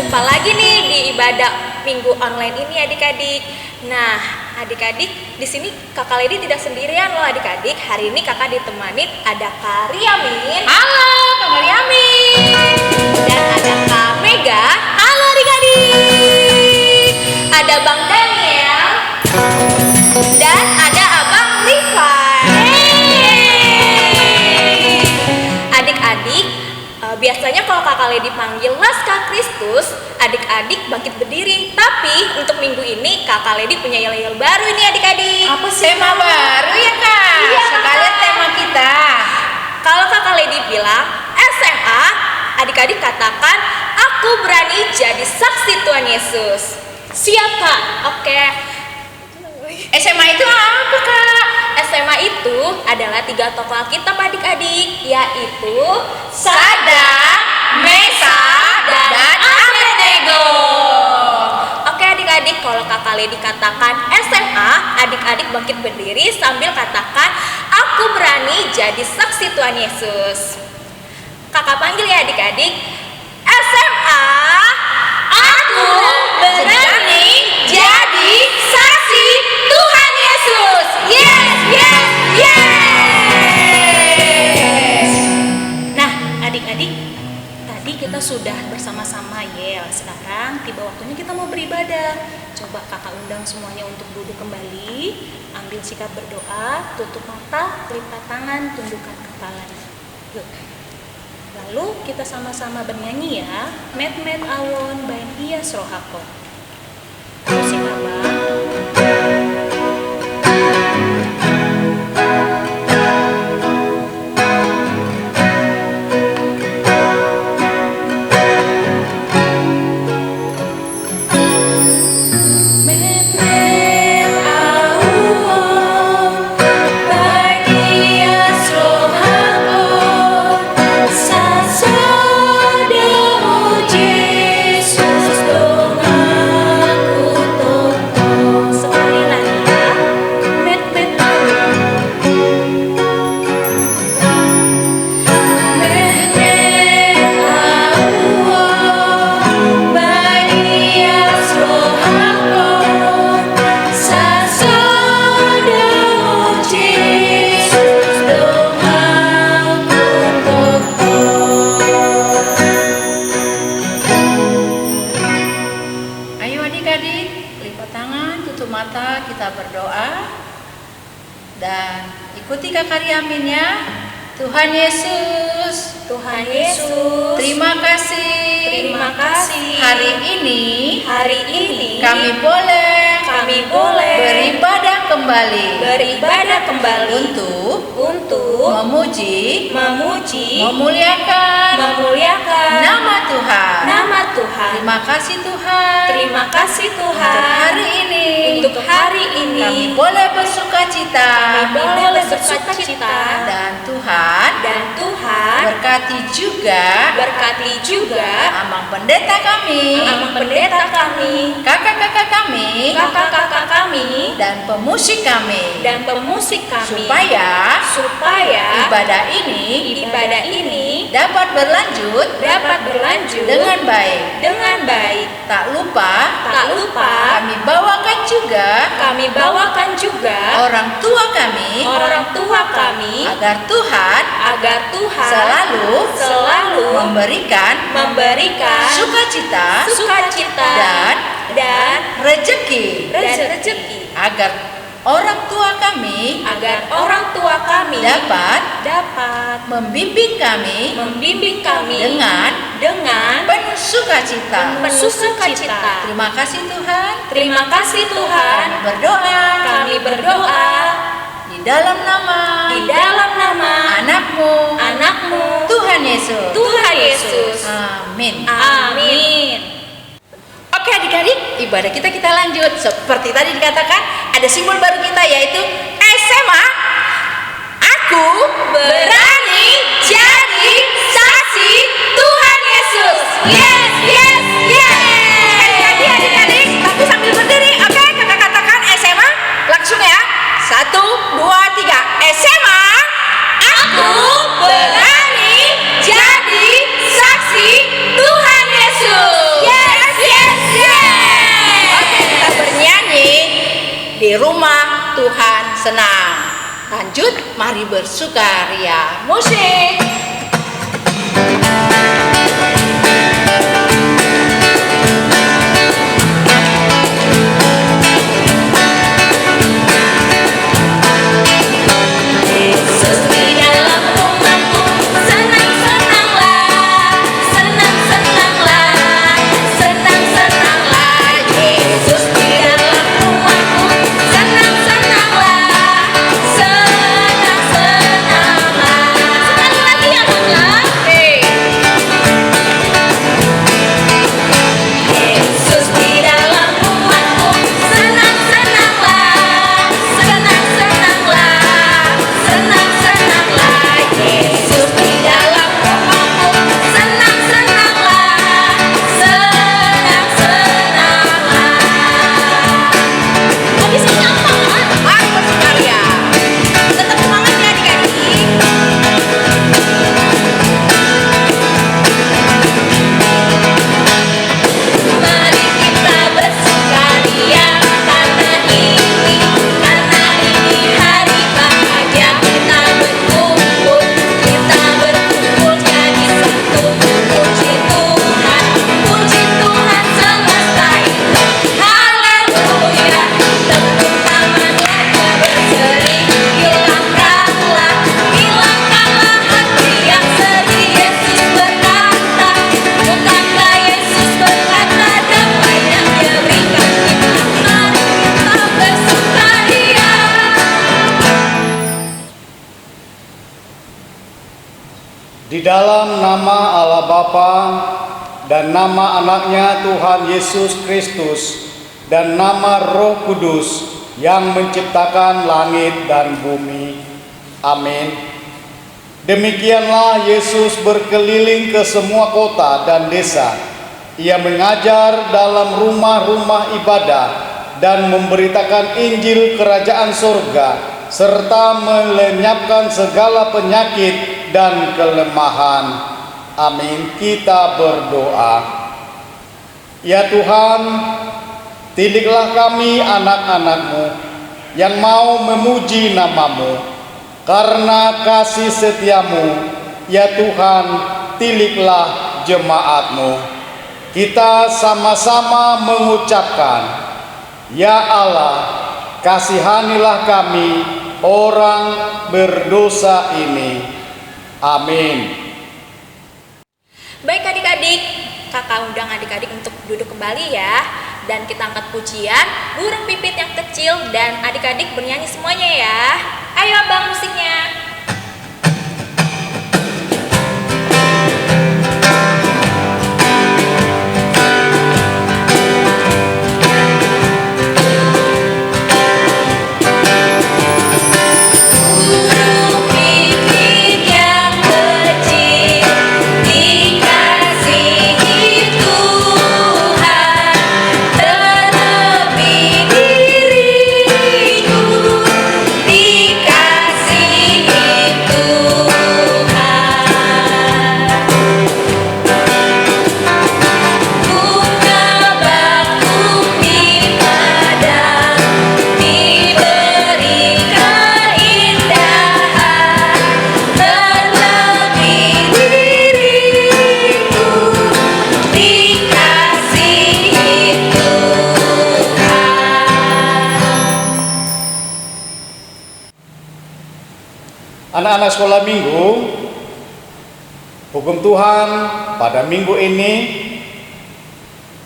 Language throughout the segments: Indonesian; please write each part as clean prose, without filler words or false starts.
jumpa lagi nih di ibadah minggu online ini adik-adik. Nah, adik-adik, di sini Kakak Lady tidak sendirian loh adik-adik. Hari ini Kakak ditemani ada Kak Riamin. Halo, Kak Riamin. Dan ada Kak Mega. Halo adik-adik. Ada Bang Daniel. Dan ada Abang Rifan. Adik-adik, biasanya kalau Kakak Lady panggil Laskar Kristus, adik-adik bangkit berdiri. Tapi untuk minggu ini Kakak Lady punya yel-yel baru ini adik-adik. Apa sih? Tema baru ya Kak? Iya. Sekalian tema kita. Kalau Kakak Lady bilang SMA, adik-adik katakan, aku berani jadi saksi Tuhan Yesus. Siap Kak? Oke. SMA itu apa Kak? SMA itu adalah 3 tokoh Alkitab adik-adik, yaitu Sadak, Mesak, dan Abednego. Oke adik-adik, kalau Kakak Lady katakan SMA, adik-adik bangkit berdiri sambil katakan, aku berani jadi saksi Tuhan Yesus. Kakak panggil ya adik-adik. SMA, aku berani jadi saksi Tuhan Yesus. Yes, yes, yes. Nah adik-adik, tadi kita sudah bersama-sama yel. Sekarang tiba waktunya kita mau beribadah. Coba kakak undang semuanya untuk duduk kembali. Ambil sikap berdoa, tutup mata, lipat tangan, tundukkan kepalanya. Yuk. Lalu kita sama-sama bernyanyi ya. Met met awon bain hias rohakon. Musik abang. Ikuti Kakak Riamin ya. Tuhan Yesus, Tuhan Yesus, terima kasih. Terima kasih. Hari ini kami boleh beribadah kembali untuk memuji, memuliakan nama Tuhan. Terima kasih Tuhan. Untuk hari ini kami boleh bersukacita. Dan Tuhan berkati juga amang pendeta kami, kakak-kakak kami, dan pemusik kami, supaya ibadah ini dapat berlanjut dengan baik. Tak lupa kami bawakan juga orang tua kami agar Tuhan selalu memberikan sukacita dan rezeki agar orang tua kami dapat membimbing kami dengan penuh sukacita. Terima kasih Tuhan. Kami berdoa di dalam nama anakmu Tuhan Yesus. Amin. Oke adik-adik, ibadah kita lanjut. Seperti tadi dikatakan, ada simbol baru kita yaitu SMA. Aku berani jadi saksi Tuhan Yesus. Yes, yes, yes. Sekali lagi adik-adik, tapi sambil berdiri. Oke, kakak katakan SMA. Langsung ya. 1, 2, 3. SMA. Aku berani jadi saksi Tuhan Yesus. Yes. di rumah Tuhan senang. Lanjut, mari bersukaria. Musik. Di dalam nama Allah Bapa dan nama anaknya Tuhan Yesus Kristus dan nama Roh Kudus yang menciptakan langit dan bumi. Amin. Demikianlah Yesus berkeliling ke semua kota dan desa. Ia mengajar dalam rumah-rumah ibadah dan memberitakan Injil Kerajaan Surga serta melenyapkan segala penyakit dan kelemahan. Amin. Kita berdoa. Ya Tuhan, tidiklah kami anak-anak-Mu yang mau memuji nama-Mu. Karena kasih setia-Mu, ya Tuhan, tidiklah jemaat-Mu. Kita sama-sama mengucapkan, ya Allah, kasihanilah kami orang berdosa ini. Amin. Baik adik-adik, kakak undang adik-adik untuk duduk kembali ya. Dan kita angkat pujian burung pipit yang kecil dan adik-adik bernyanyi semuanya ya. Ayo abang musiknya. Anak-anak sekolah minggu, hukum Tuhan pada minggu ini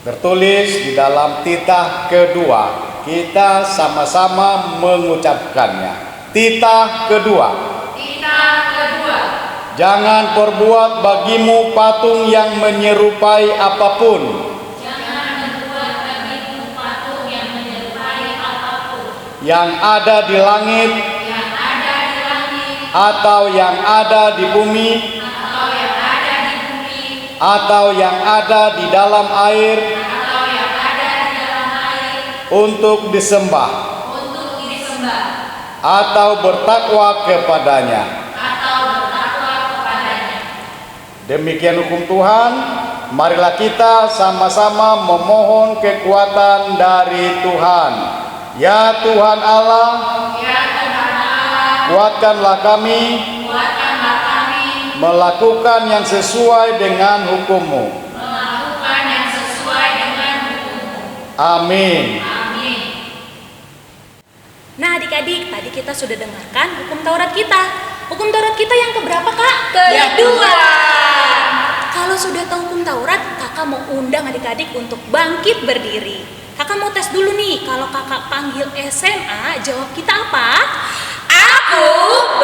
tertulis di dalam titah kedua. Kita sama-sama mengucapkannya. Titah kedua. Titah kedua. Jangan perbuat bagimu patung yang menyerupai apapun. Jangan membuat bagimu patung yang menyerupai apapun. Yang ada di langit. Atau yang ada di bumi, atau yang ada di dalam air, untuk disembah, atau bertakwa kepadanya. Demikian hukum Tuhan. Marilah kita sama-sama memohon kekuatan dari Tuhan. Ya Tuhan Allah, kuatkanlah kami melakukan yang sesuai dengan hukum-Mu. Amin. Nah adik-adik, tadi kita sudah dengarkan hukum Taurat kita. Hukum Taurat kita yang keberapa kak? Kedua. Kalau sudah tahu hukum Taurat, kakak mau undang adik-adik untuk bangkit berdiri. Kakak mau tes dulu nih, kalau kakak panggil SMA, jawab kita apa? Aku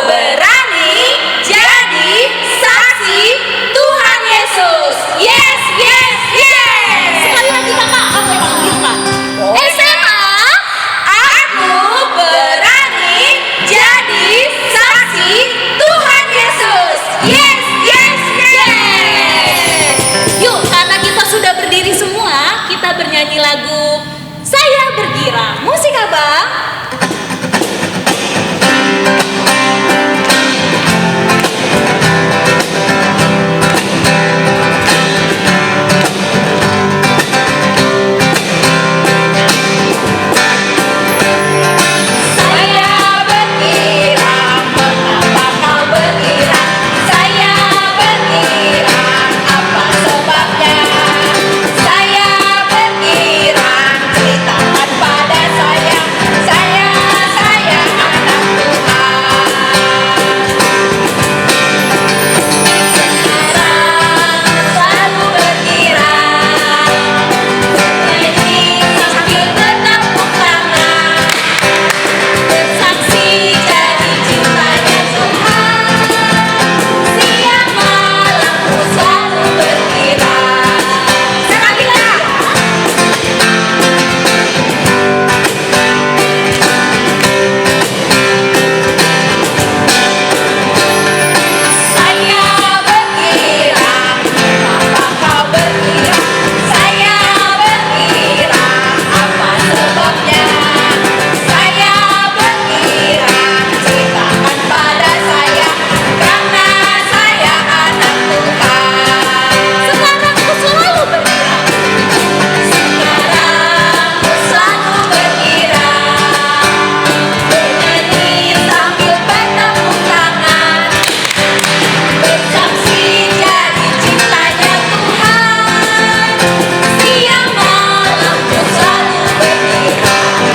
berani jadi saksi Tuhan Yesus. Yes, yes, yes. Sekali lagi kakak, apa yang panggil kak? SMA, aku berani jadi saksi Tuhan Yesus. Yes, yes, yes. Yuk, karena kita sudah berdiri semua, kita bernyanyi lagu Saya Bergirang. Musik abang. Saya bergirang, mengapa kau bergirang? Saya bergirang, apa sebabnya? Saya bergirang, ceritakan pada saya. Saya anak Tuhan. Sekarang selalu bergirang, bernyanyi sambil bertepuk tangan. Bersaksi jadi cintanya Tuhan. Siang malam ku selalu bergirang. Sekali lagi. Saya bergirang, mengapa kau bergirang? Saya bergirang, apa sebabnya? Saya bergirang, ceritakan pada saya, karena saya anak Tuhan. Sekarang aku selalu bergirang. Sekarang ku selalu bergirang, bernyanyi sambil bertepuk tangan. Bersaksi jadi cintanya Tuhan. Siang malam ku selalu bergirang.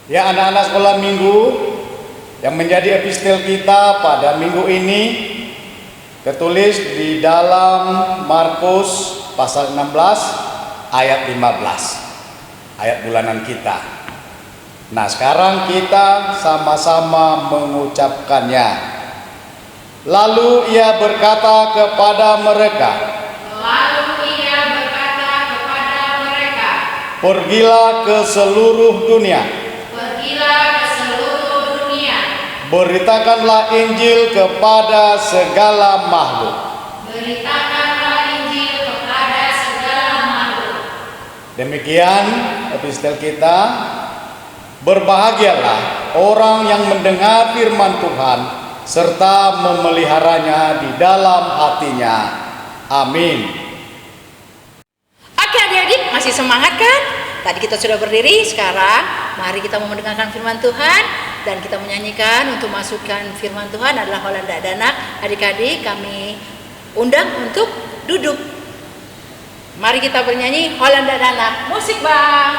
Ya anak-anak sekolah minggu, yang menjadi epistel kita pada minggu ini tertulis di dalam Markus pasal 16 ayat 15, ayat bulanan kita. Nah sekarang kita sama-sama mengucapkannya. Lalu ia berkata kepada mereka, pergilah ke seluruh dunia, beritakanlah Injil kepada segala makhluk. Demikian epistel kita. Berbahagialah orang yang mendengar firman Tuhan serta memeliharanya di dalam hatinya. Amin. Oke adik-adik, masih semangat kan? Tadi kita sudah berdiri, sekarang mari kita mau mendengarkan firman Tuhan dan kita menyanyikan untuk masukkan firman Tuhan adalah Holanda Danak. Adik-adik kami undang untuk duduk. Mari kita bernyanyi Holanda Danak. Musik bang.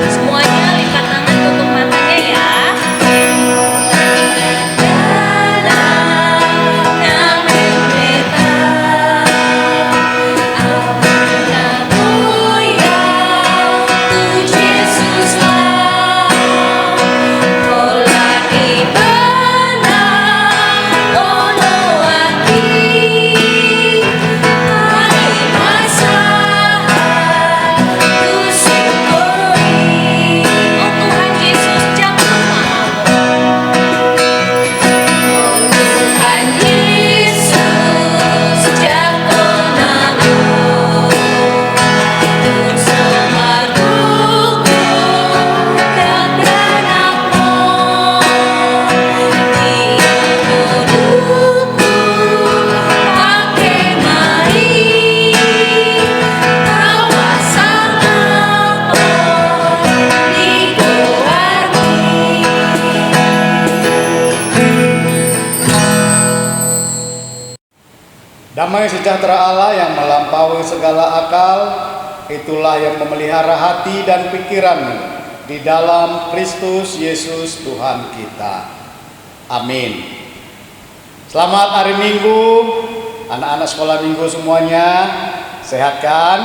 Semuanya lipat tangan tutup matanya ya. Yesus Damai sejahtera Allah yang melampaui segala akal, itulah yang memelihara hati dan pikiranmu di dalam Kristus Yesus Tuhan kita. Amin. Selamat hari Minggu, anak-anak sekolah minggu semuanya. Sehat kan?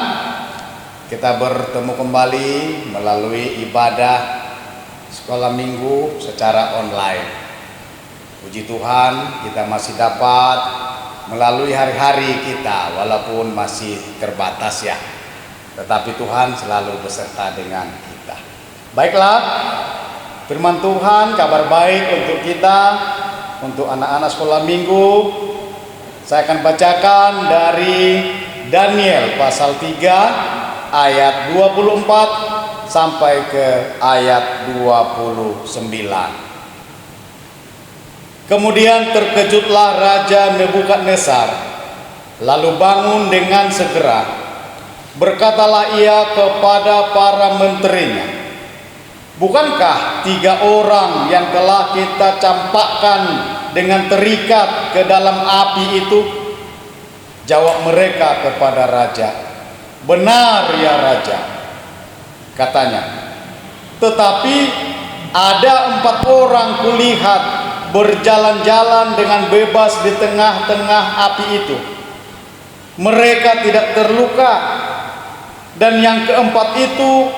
Kita bertemu kembali melalui ibadah sekolah minggu secara online. Puji Tuhan, kita masih dapat melalui hari-hari kita, walaupun masih terbatas ya, tetapi Tuhan selalu beserta dengan kita. Baiklah, firman Tuhan, kabar baik untuk kita, untuk anak-anak sekolah minggu. Saya akan bacakan dari Daniel pasal 3 ayat 24 sampai ke ayat 29. Kemudian terkejutlah Raja Nebukadnezar, lalu bangun dengan segera. Berkatalah ia kepada para menterinya, "Bukankah 3 orang yang telah kita campakkan dengan terikat ke dalam api itu?" Jawab mereka kepada raja, "Benar ya Raja." Katanya, "Tetapi ada 4 orang kulihat berjalan-jalan dengan bebas di tengah-tengah api itu. Mereka tidak terluka, dan yang keempat itu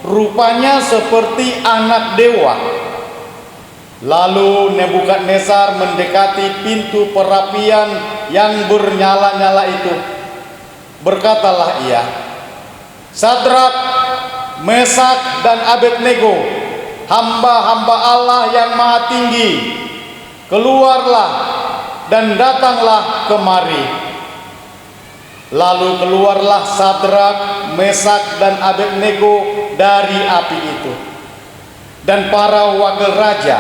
rupanya seperti anak dewa." Lalu Nebukadnezar mendekati pintu perapian yang bernyala-nyala itu. Berkatalah ia, "Sadrak, Mesak, dan Abednego, hamba-hamba Allah yang Maha Tinggi, keluarlah dan datanglah kemari." Lalu keluarlah Sadrak, Mesak, dan Abednego dari api itu. Dan para wakil raja,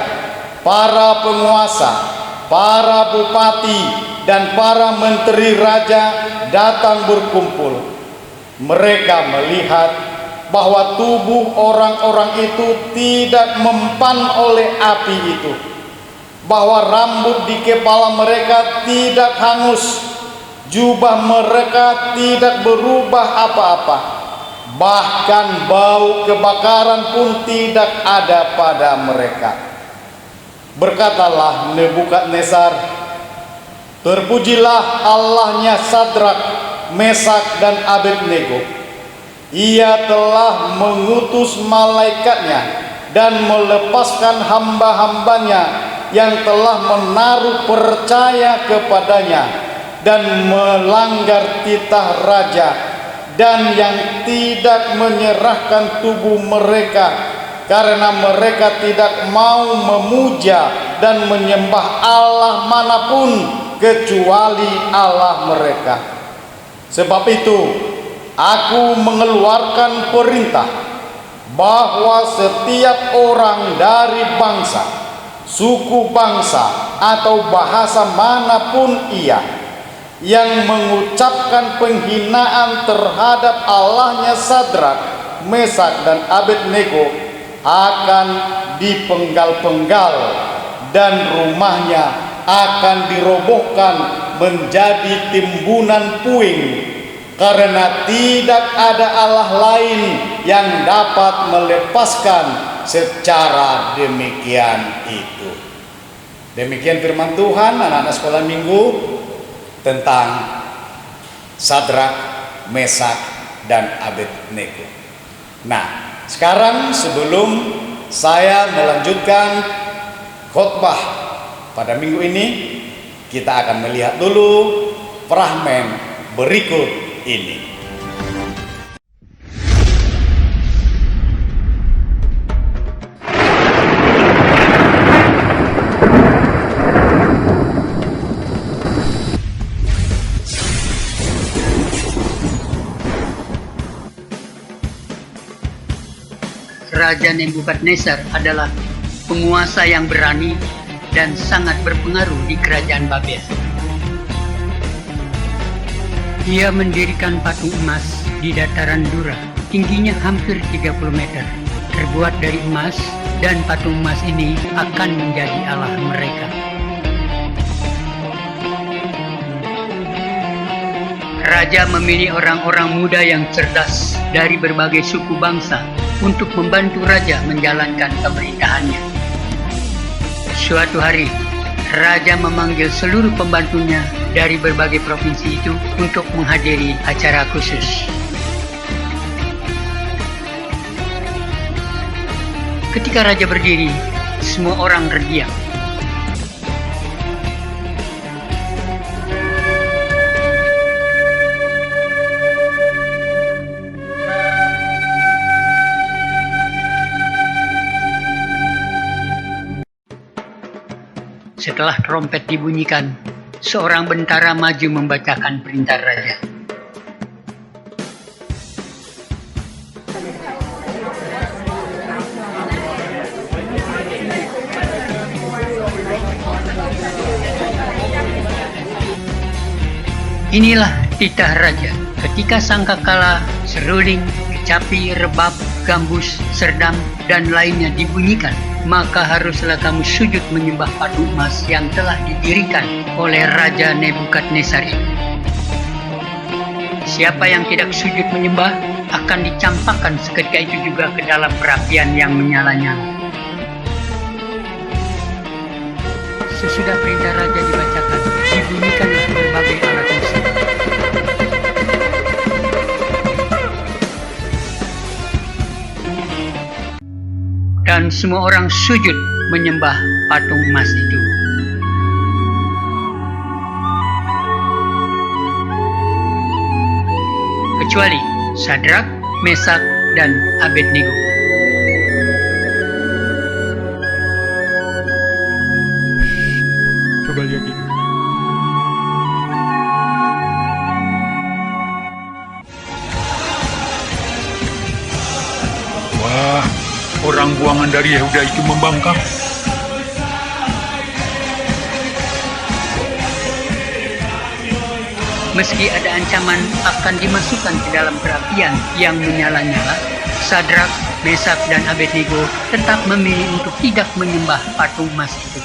para penguasa, para bupati, dan para menteri raja datang berkumpul. Mereka melihat bahwa tubuh orang-orang itu tidak mempan oleh api itu, bahwa rambut di kepala mereka tidak hangus, jubah mereka tidak berubah apa-apa, bahkan bau kebakaran pun tidak ada pada mereka. Berkatalah Nebukadnezar, "Terpujilah Allahnya Sadrak, Mesak, dan Abednego. Ia telah mengutus malaikatnya dan melepaskan hamba-hambanya yang telah menaruh percaya kepadanya dan melanggar titah raja, dan yang tidak menyerahkan tubuh mereka karena mereka tidak mau memuja dan menyembah Allah manapun kecuali Allah mereka. Sebab itu aku mengeluarkan perintah bahwa setiap orang dari bangsa, suku bangsa, atau bahasa manapun ia yang mengucapkan penghinaan terhadap Allahnya Sadrak, Mesak, dan Abednego akan dipenggal-penggal dan rumahnya akan dirobohkan menjadi timbunan puing, karena tidak ada Allah lain yang dapat melepaskan secara demikian itu." Demikian firman Tuhan, anak-anak sekolah minggu, tentang Sadrak, Mesak, dan Abednego. Nah, sekarang sebelum saya melanjutkan khotbah pada minggu ini, kita akan melihat dulu fragmen berikut ini. Raja Nebukadnezar adalah penguasa yang berani dan sangat berpengaruh di kerajaan Babel. Ia mendirikan patung emas di dataran Dura, tingginya hampir 30 meter, terbuat dari emas, dan patung emas ini akan menjadi Allah mereka. Raja memilih orang-orang muda yang cerdas dari berbagai suku bangsa untuk membantu raja menjalankan pemerintahannya. Suatu hari, raja memanggil seluruh pembantunya dari berbagai provinsi itu untuk menghadiri acara khusus. Ketika raja berdiri, semua orang terdiam. Setelah trompet dibunyikan, seorang bentara maju membacakan perintah raja. Inilah titah raja. Ketika sangkakala, seruling, kecapi, rebab, gambus, serdam, dan lainnya dibunyikan, maka haruslah kamu sujud menyembah patung emas yang telah didirikan oleh Raja Nebukadnezar itu. Siapa yang tidak sujud menyembah akan dicampakkan seketika itu juga ke dalam perapian yang menyala-nyala. Sesudah perintah raja dibacakan, dibunyikanlah berbagai alat musik. Dan semua orang sujud menyembah patung emas itu. Kecuali Sadrak, Mesak, dan Abednego. Coba lihat ini. Wah, orang buangan dari Yehuda itu membangkang. Meski ada ancaman akan dimasukkan ke dalam perapian yang menyala-nyala, Sadrak, Mesak, dan Abednego tetap memilih untuk tidak menyembah patung emas itu.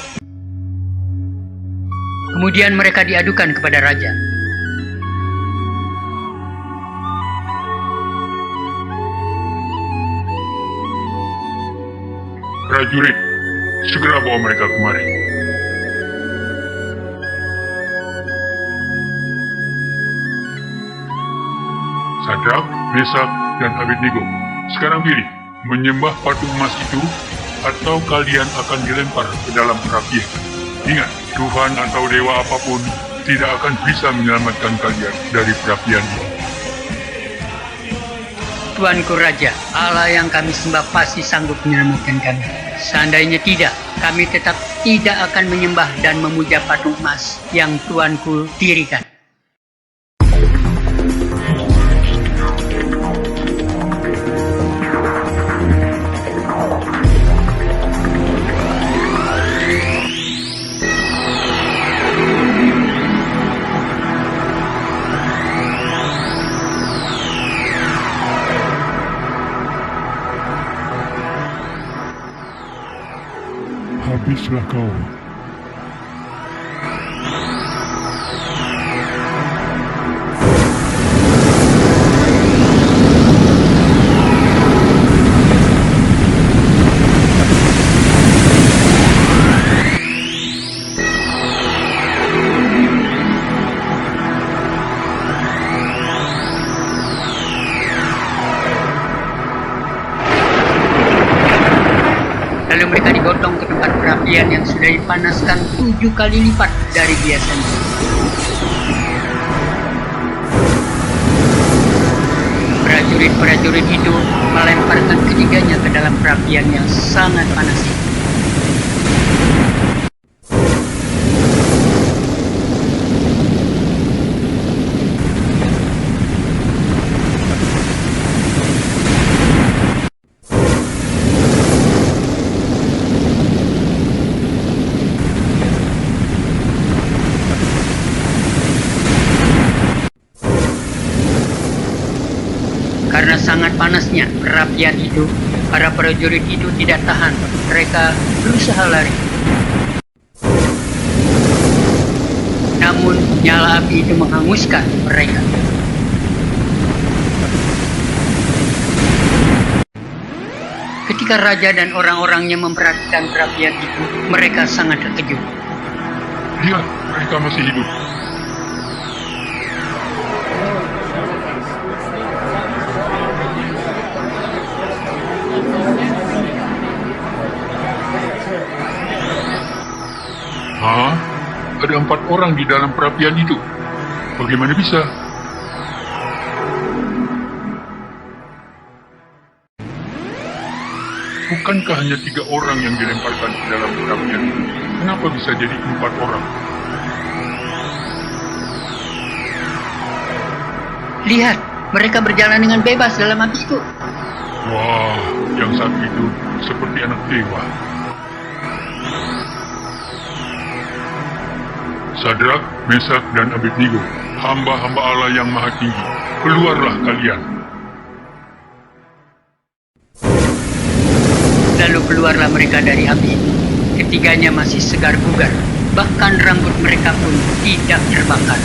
Kemudian mereka diadukan kepada raja. Prajurit, segera bawa mereka kemari. Sadrak, Mesak, dan Abednego, sekarang pilih, menyembah patung emas itu, atau kalian akan dilempar ke dalam perapian. Ingat, Tuhan atau dewa apapun tidak akan bisa menyelamatkan kalian dari perapian ini. Tuanku Raja, Allah yang kami sembah pasti sanggup menyelamatkan kami. Seandainya tidak, kami tetap tidak akan menyembah dan memuja patung emas yang Tuanku dirikan. Habislah kau. Lalu mereka digotong ke tempat perapian yang sudah dipanaskan 7 kali lipat dari biasanya. Prajurit-prajurit itu melemparkan ketiganya ke dalam perapian yang sangat panas itu. Karena sangat panasnya perapian itu, para prajurit itu tidak tahan. Mereka berusaha lari. Namun nyala api itu menghanguskan mereka. Ketika raja dan orang-orangnya memperhatikan perapian itu, mereka sangat terkejut. Lihat, mereka masih hidup. Hah? Ada 4 orang di dalam perapian itu. Bagaimana bisa? Bukankah hanya 3 orang yang dilemparkan ke dalam perapian? Kenapa bisa jadi 4 orang? Lihat, mereka berjalan dengan bebas dalam api itu. Wah, yang satu itu seperti anak dewa. Sadrak, Mesak, dan Abednego, hamba-hamba Allah yang maha tinggi, keluarlah kalian. Lalu keluarlah mereka dari api. Ketiganya masih segar bugar, bahkan rambut mereka pun tidak terbakar.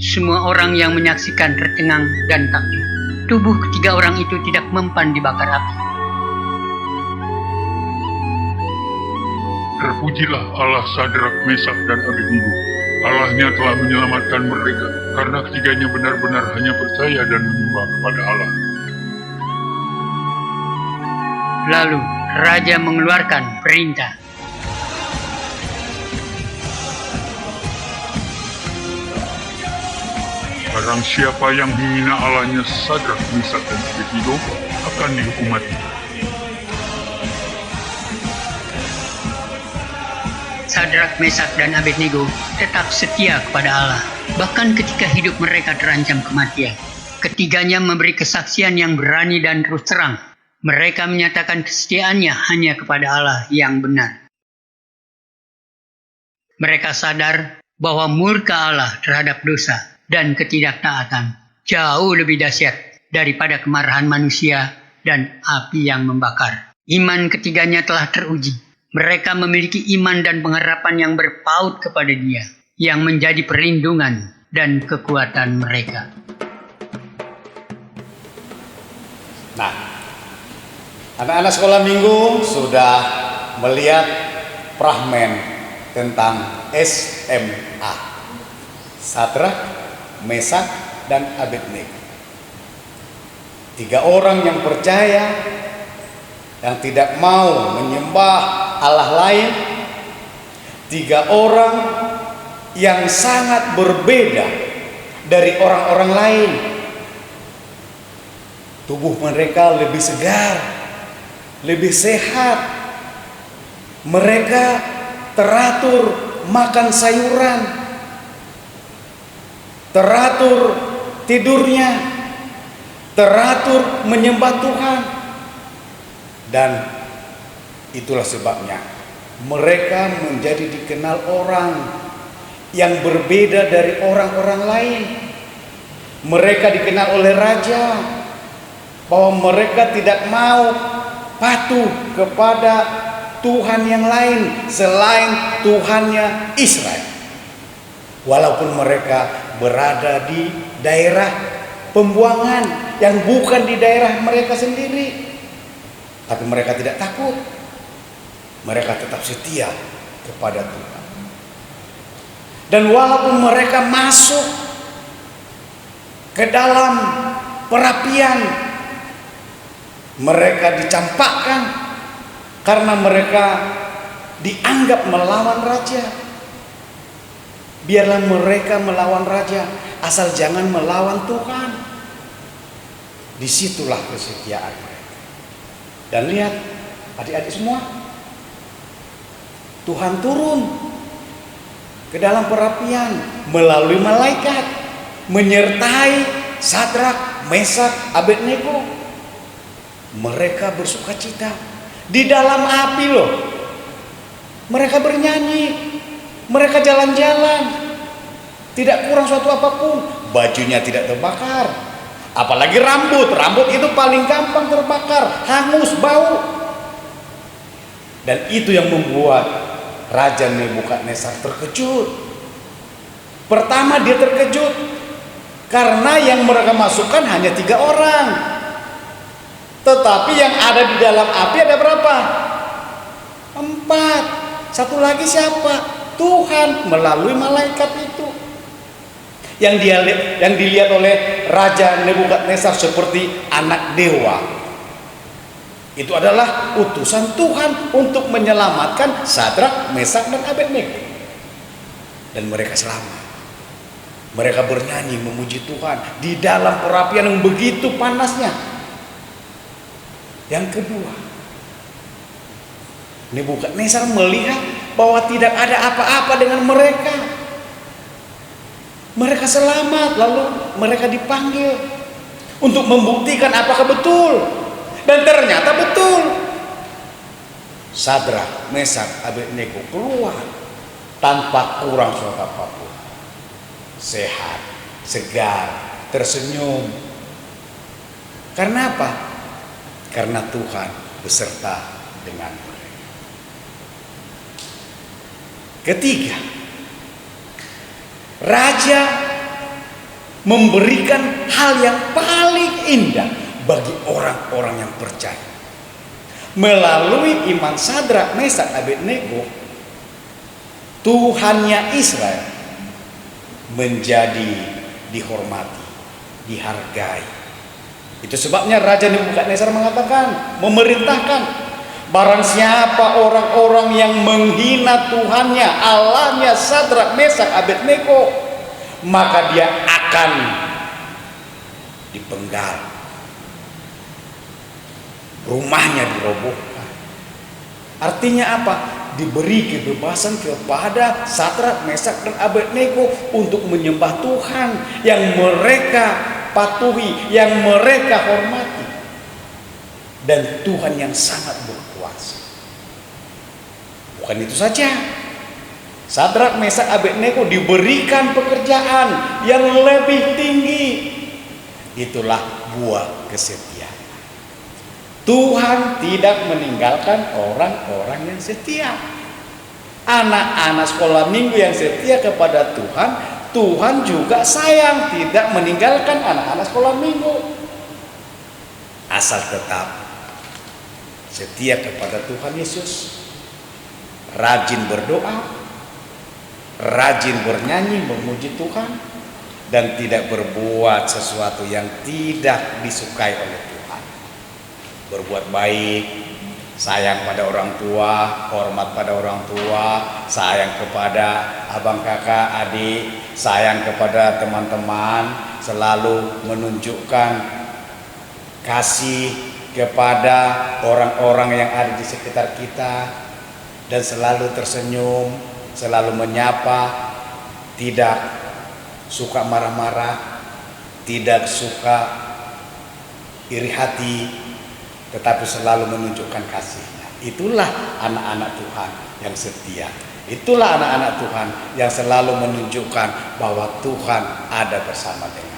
Semua orang yang menyaksikan tercengang dan takjub. Tubuh ketiga orang itu tidak mempan dibakar api. Terpujilah Allah Sadrak, Mesak, dan Abednego. Allahnya telah menyelamatkan mereka, karena ketiganya benar-benar hanya percaya dan menyembah kepada Allah. Lalu raja mengeluarkan perintah. Barang siapa yang menghina Allahnya Sadrak, Mesak, dan Abednego akan dihukum mati. Sadrak, Mesak, dan Abednego tetap setia kepada Allah, bahkan ketika hidup mereka terancam kematian. Ketiganya memberi kesaksian yang berani dan terus terang. Mereka menyatakan kesetiaannya hanya kepada Allah yang benar. Mereka sadar bahwa murka Allah terhadap dosa dan ketidaktaatan jauh lebih dahsyat daripada kemarahan manusia dan api yang membakar. Iman ketiganya telah teruji. Mereka memiliki iman dan pengharapan yang berpaut kepada Dia, yang menjadi perlindungan dan kekuatan mereka. Nah, anak-anak sekolah minggu sudah melihat fragmen tentang SMA. Sadrak, Mesak, dan Abednego. 3 orang yang percaya, yang tidak mau menyembah Allah lain. 3 orang yang sangat berbeda dari orang-orang lain. Tubuh mereka lebih segar, lebih sehat. Mereka teratur makan sayuran, teratur tidurnya, teratur menyembah Tuhan. Dan itulah sebabnya mereka menjadi dikenal orang yang berbeda dari orang-orang lain. Mereka dikenal oleh raja bahwa mereka tidak mau patuh kepada Tuhan yang lain selain Tuhannya Israel. Walaupun mereka berada di daerah pembuangan yang bukan di daerah mereka sendiri, tapi mereka tidak takut. Mereka tetap setia kepada Tuhan. Dan walaupun mereka masuk ke dalam perapian, mereka dicampakkan karena mereka dianggap melawan raja. Biarlah mereka melawan raja, asal jangan melawan Tuhan. Disitulah kesetiaan mereka. Dan lihat, adik-adik semua, Tuhan turun ke dalam perapian melalui malaikat, menyertai Sadrak, Mesak, Abednego. Mereka bersukacita di dalam api loh. Mereka bernyanyi, mereka jalan-jalan, tidak kurang suatu apapun. Bajunya tidak terbakar, apalagi rambut itu paling gampang terbakar, hangus, bau. Dan itu yang membuat Raja Nebukadnezar terkejut. Pertama dia terkejut karena yang mereka masukkan hanya 3 orang. Tetapi yang ada di dalam api ada berapa? 4. Satu lagi siapa? Tuhan melalui malaikat itu. Yang dilihat oleh Raja Nebukadnezar seperti anak dewa. Itu adalah utusan Tuhan untuk menyelamatkan Sadrak, Mesak, dan Abednego. Dan mereka selamat. Mereka bernyanyi memuji Tuhan di dalam perapian yang begitu panasnya. Yang kedua, Nebukadnezar melihat bahwa tidak ada apa-apa dengan mereka. Mereka selamat, lalu mereka dipanggil untuk membuktikan apakah betul. Dan ternyata betul. Sadrak, Mesak, Abednego keluar tanpa kurang suatu apapun. Sehat, segar, tersenyum. Karena apa? Karena Tuhan beserta dengan mereka. Ketiga, Raja memberikan hal yang paling indah bagi orang-orang yang percaya. Melalui iman Sadrak, Mesak, Abednego, Tuhannya Israel menjadi dihormati, dihargai. Itu sebabnya Raja Nebukadnezar mengatakan, memerintahkan, barang siapa orang-orang yang menghina Tuhannya, Allahnya Sadrak, Mesak, Abednego, maka dia akan dipenggal, rumahnya dirobohkan. Artinya apa? Diberi kebebasan kepada Sadrak, Mesak, dan Abednego untuk menyembah Tuhan yang mereka patuhi, yang mereka hormati. Dan Tuhan yang sangat berkuasa. Bukan itu saja, Sadrak, Mesak, Abednego diberikan pekerjaan yang lebih tinggi. Itulah buah kesetiaan. Tuhan tidak meninggalkan orang-orang yang setia. Anak-anak sekolah minggu yang setia kepada Tuhan, Tuhan juga sayang, tidak meninggalkan anak-anak sekolah minggu. Asal tetap setia kepada Tuhan Yesus, rajin berdoa, rajin bernyanyi memuji Tuhan, dan tidak berbuat sesuatu yang tidak disukai oleh Tuhan. Berbuat baik, sayang pada orang tua, hormat pada orang tua, sayang kepada abang kakak, adik, sayang kepada teman-teman, selalu menunjukkan kasih kepada orang-orang yang ada di sekitar kita, dan selalu tersenyum, selalu menyapa, tidak suka marah-marah, tidak suka iri hati, tetapi selalu menunjukkan kasihnya. Itulah anak-anak Tuhan yang setia. Itulah anak-anak Tuhan yang selalu menunjukkan bahwa Tuhan ada bersama dengan.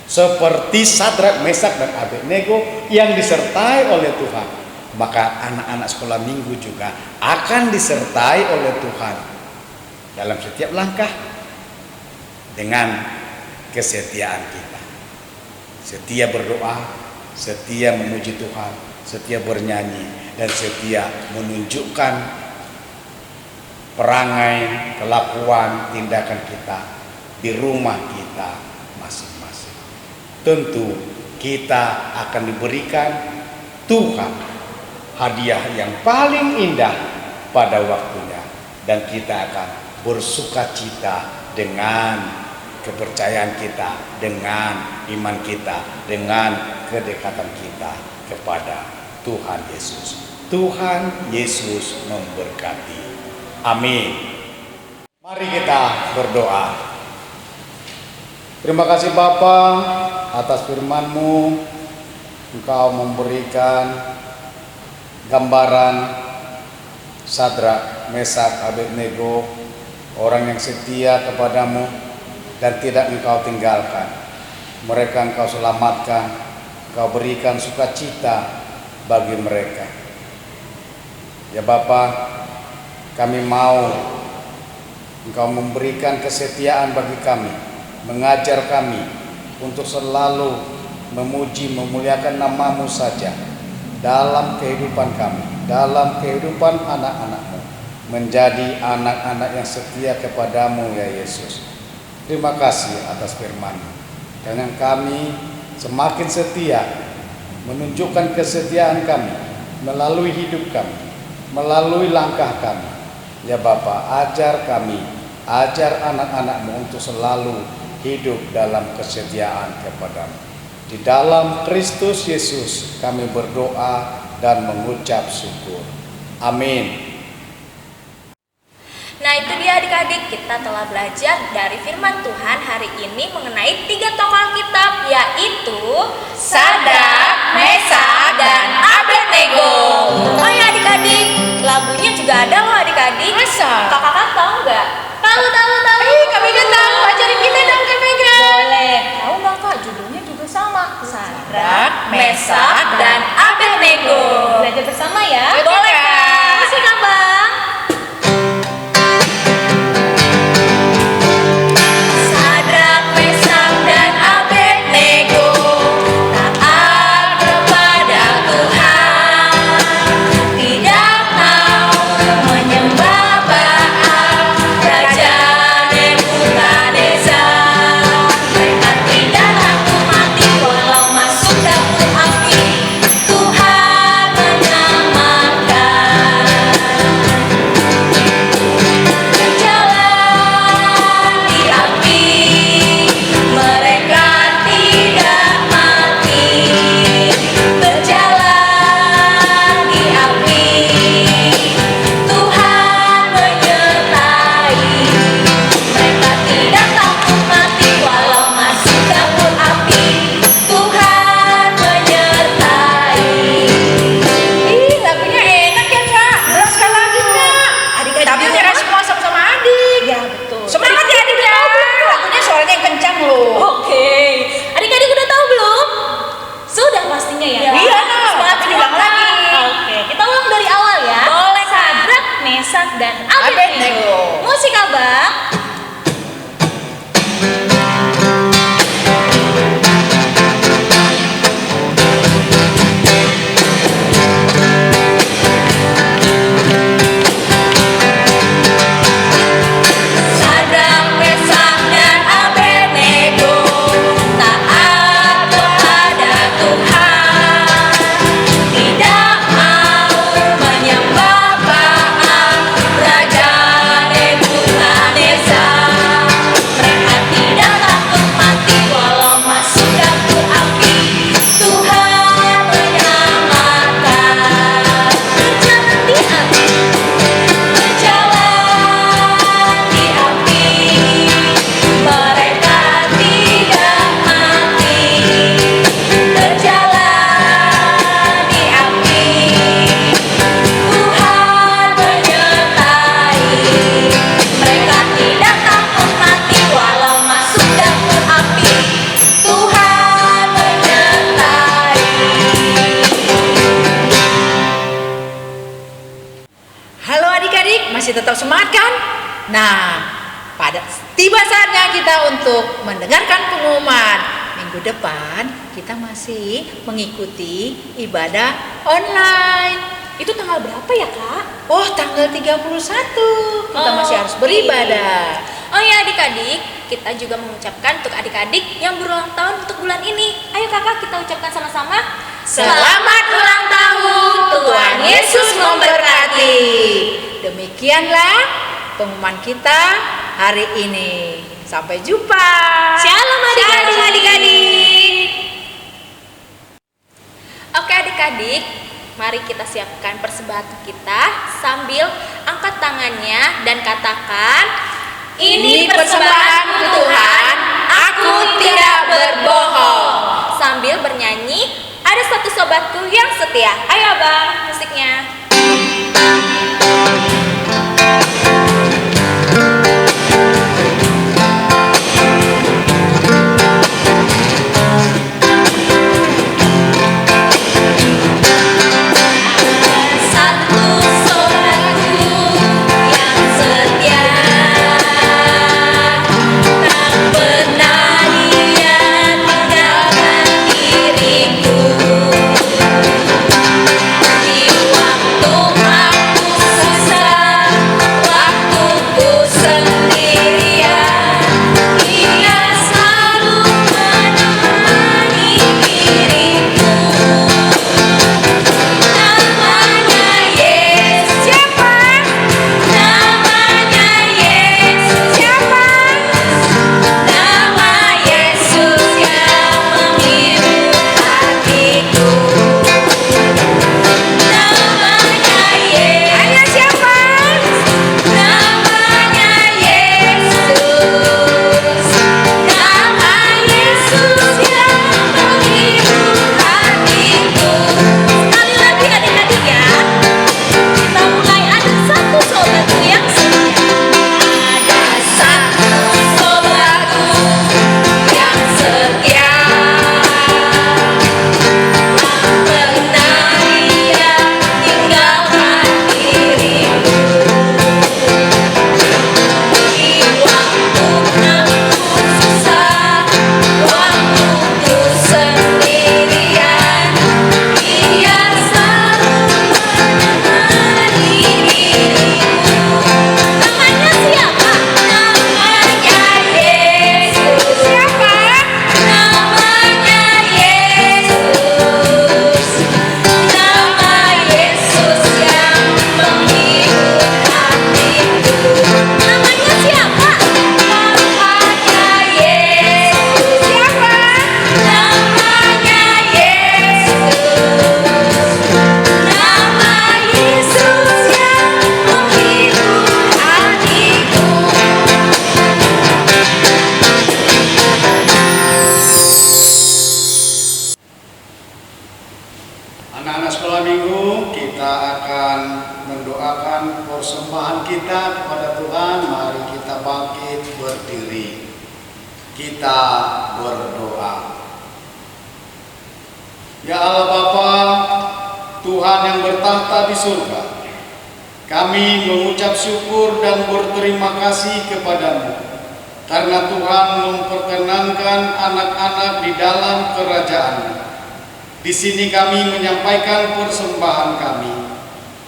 Seperti Sadrak, Mesak, dan Abednego yang disertai oleh Tuhan, maka anak-anak sekolah minggu juga akan disertai oleh Tuhan dalam setiap langkah dengan kesetiaan kita. Setia berdoa, setia memuji Tuhan, setia bernyanyi, dan setia menunjukkan perangai, kelakuan, tindakan kita di rumah kita masing-masing. Tentu kita akan diberikan Tuhan hadiah yang paling indah pada waktunya, dan kita akan bersukacita dengan kepercayaan kita, dengan iman kita, dengan kedekatan kita kepada Tuhan Yesus. Tuhan Yesus memberkati. Amin. Mari kita berdoa. Terima kasih Bapa atas firman-Mu. Engkau memberikan gambaran Sadrak, Mesak, Abednego, orang yang setia kepadamu dan tidak Engkau tinggalkan. Mereka Engkau selamatkan, Engkau berikan sukacita bagi mereka. Ya Bapa, kami mau Engkau memberikan kesetiaan bagi kami, mengajar kami untuk selalu memuji, memuliakan nama-Mu saja dalam kehidupan kami, dalam kehidupan anak-anak-Mu, menjadi anak-anak yang setia kepada-Mu ya Yesus. Terima kasih atas firman-Mu. Dan kami semakin setia, menunjukkan kesetiaan kami melalui hidup kami, melalui langkah kami. Ya Bapa, ajar kami, ajar anak-anak-Mu untuk selalu hidup dalam kesetiaan kepada-Mu. Di dalam Kristus Yesus kami berdoa dan mengucap syukur. Amin. Nah itu dia adik-adik, kita telah belajar dari firman Tuhan hari ini mengenai 3 tokoh Alkitab, yaitu Sadrak, Mesak, dan Abednego. Oh ya adik-adik, lagunya juga ada loh adik-adik. Masa? Kakak tahu nggak? Tahu. Kak Mega tahu, ajarin kita dong Kak Mega. Boleh. Tahu nggak Kak? Judulnya juga sama. Sadrak, Mesak, dan Abednego. Belajar bersama ya. Betul, Boleh Kak. Kak? Musik Kak Bang. Sadrak, Mesak, dan Abednego taat kepada Tuhan, tidak mau menyembah Baal, raja Nebukadnezar. Mereka tidak takut mati walau masuk dapur api, Tuhan menyelamatkan. Berjalan di api, mereka tidak mati. Berjalan di api, Tuhan menyertai. Mereka tidak takut mati walau masuk dapur api, Tuhan menyertai. Ih, lagunya enak ya Kak. Belum sekali lagi Kak. Adik-adik Tapi juga nyerah semua sama-sama adik. Ya betul. Semangat ya adik ya. Lagunya suaranya yang kencang loh. Oke. Adik-adik udah tahu belum? Sudah pastinya ya. Iya, Kak. Semangat Tapi diulang lagi. Oke, kita ulang dari awal ya. Boleh, Kak. Sadrak, Mesak, dan Abednego. Abednego. Musik Abang. Sadrak, Mesak, dan Abednego taat kepada Tuhan, tidak mau menyembah Baal, raja Nebukadnezar. Mereka tidak takut mati walau masuk dapur api, Tuhan menyelamatkan. Berjalan di api, berjalan di api, mereka tidak mati. Berjalan di api, Tuhan menyertai. Mereka tidak takut mati walau masuk dapur api, Tuhan menyertai. Halo adik-adik, masih tetap semangat kan? Nah, pada tiba saatnya kita untuk mendengarkan pengumuman. Minggu depan kita masih mengikuti ibadah online. Itu tanggal berapa ya Kak? Oh, tanggal 31 kita masih harus Oke. beribadah. Oh ya adik-adik, kita juga mengucapkan untuk adik-adik yang berulang tahun untuk bulan ini. Ayo kakak kita ucapkan sama-sama. Selamat ulang tahun, Tuhan Yesus memberkati. Demikianlah pengumuman kita hari ini. Sampai jumpa. Shalom adik-adik. Shalom, adik-adik. Oke adik-adik, mari kita siapkan persembahan kita sambil angkat tangannya dan katakan, Ini persembahanku Tuhan, aku tidak berbohong. Sambil bernyanyi, ada satu sobatku yang setia. Ayo abang, musiknya. Satu sobatku yang setia, tak pernah dia tinggalkan diri. Anak-anak sekolah minggu, kita akan mendoakan persembahan kita kepada Tuhan. Mari kita bangkit berdiri. Kita berdoa. Ya Allah Bapa, Tuhan yang bertahta di surga, kami mengucap syukur dan berterima kasih kepadamu karena Tuhan memperkenankan anak-anak di dalam kerajaan-Mu. Di sini kami menyampaikan persembahan kami.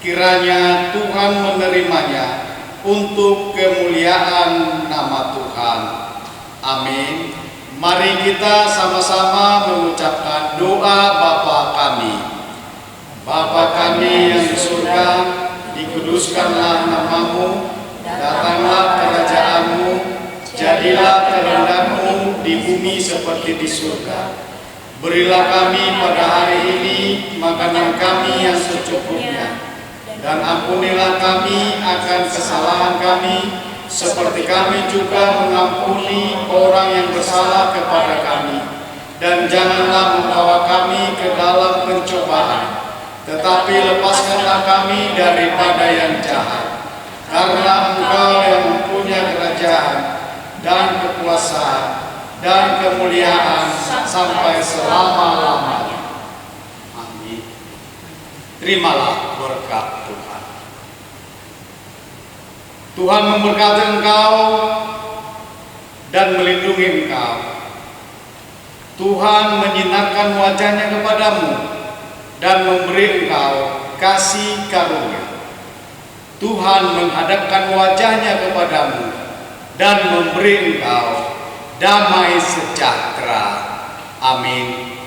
Kiranya Tuhan menerimanya untuk kemuliaan nama Tuhan. Amin. Mari kita sama-sama mengucapkan doa Bapa kami. Bapa kami yang di surga, dikuduskanlah nama-Mu, datanglah kerajaan-Mu, jadilah kehendak-Mu di bumi seperti di surga. Berilah kami pada hari ini makanan kami yang secukupnya, dan ampunilah kami akan kesalahan kami, seperti kami juga mengampuni orang yang bersalah kepada kami. Dan janganlah membawa kami ke dalam pencobaan, tetapi lepaskanlah kami daripada yang jahat. Karena Engkau yang mempunyai kerajaan dan kekuasaan dan kemuliaan sampai selama-lamanya. Amin. Terimalah berkat Tuhan. Tuhan memberkati engkau dan melindungi engkau. Tuhan menyinarkan wajahnya kepadamu dan memberi engkau kasih karunia. Tuhan menghadapkan wajahnya kepadamu dan memberi engkau damai sejahtera. Amin.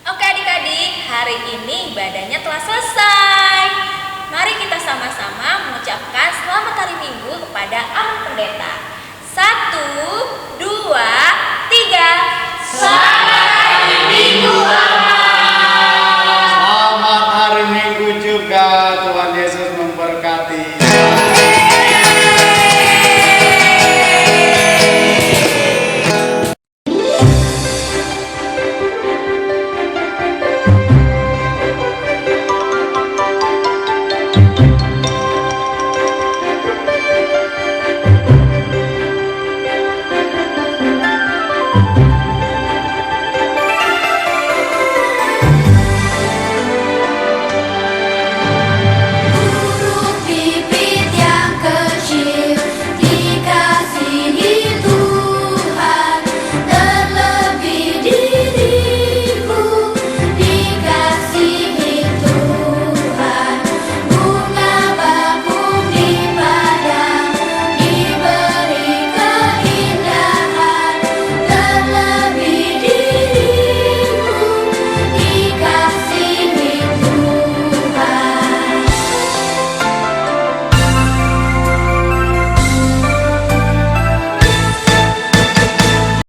Oke adik-adik, hari ini ibadahnya telah selesai. Mari kita sama-sama mengucapkan selamat hari Minggu kepada Anak Pendeta. 1, 2, 3.